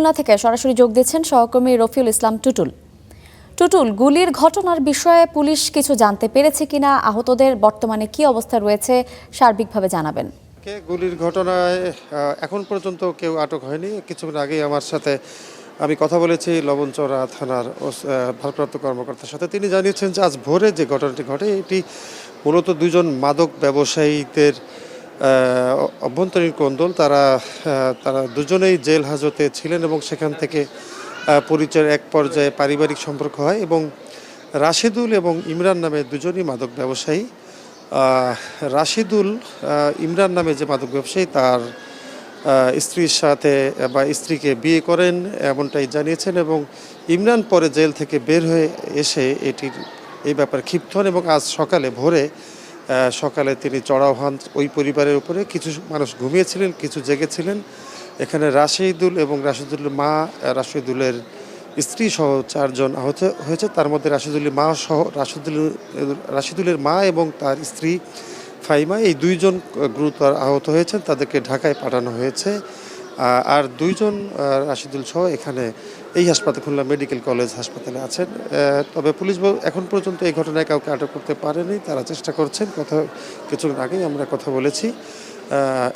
খুলনা থেকে সরাসরি যোগ দিচ্ছেন সহকর্মী রফিউল ইসলাম টুটুল। টুটুল, গুলির ঘটনার বিষয়ে পুলিশ কিছু জানতে পেরেছে কিনা, আহতদের বর্তমানে কি অবস্থা রয়েছে সার্বিকভাবে জানাবেন। গুলির ঘটনায় এখন পর্যন্ত কেউ আটক হয়নি। কিছুক্ষণ আগেই আমার সাথে আমি কথা বলেছি লবণচড়া থানার ভারপ্রাপ্ত কর্মকর্তার সাথে। তিনি জানিয়েছেন যে আজ ভোরে যে ঘটনাটি ঘটে এটি মূলত দুজন মাদক ব্যবসায়ীদের অভ্যন্তরীণ কোন্দল। তারা দুজনেই জেল হাজতে ছিলেন এবং সেখান থেকে পরিচয়ের এক পর্যায়ে পারিবারিক সম্পর্ক হয় এবং রাশেদুল এবং ইমরান নামে দুজনই মাদক ব্যবসায়ী। রাশেদুল ইমরান নামে যে মাদক ব্যবসায়ী তার স্ত্রীর সাথে বা স্ত্রীকে বিয়ে করেন এমনটাই জানিয়েছেন এবং ইমরান পরে জেল থেকে বের হয়ে এসে এই ব্যাপারে ক্ষিপ্ত হন এবং আজ সকালে তিনি চড়াও হন ওই পরিবারের উপরে। কিছু মানুষ ঘুমিয়েছিলেন, কিছু জেগেছিলেন। এখানে রাশেদুল এবং রাশেদুলের মা, রাশেদুলের স্ত্রী সহ 4 জন আহত হয়েছে। তার মধ্যে রাশেদুলের মা এবং তার স্ত্রী ফাইমা, এই 2 জন গুরুতর আহত হয়েছেন। তাদেরকে ঢাকায় পাঠানো হয়েছে। আর 2 জন রাশেদুল সহ এখানে এই খুলনা মেডিকেল কলেজ হাসপাতালে আছেন। তবে পুলিশ এখন পর্যন্ত এই ঘটনায় কাউকে আটক করতে পারেনি। তারা চেষ্টা করছেন। কিছুক্ষণ আগেই আমরা কথা বলেছি।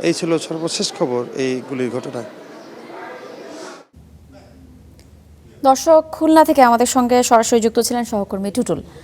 এই ছিল সর্বশেষ খবর এই গুলির ঘটনায়। দর্শক, খুলনা থেকে আমাদের সঙ্গে সরাসরি যুক্ত ছিলেন সহকর্মী টুটুল।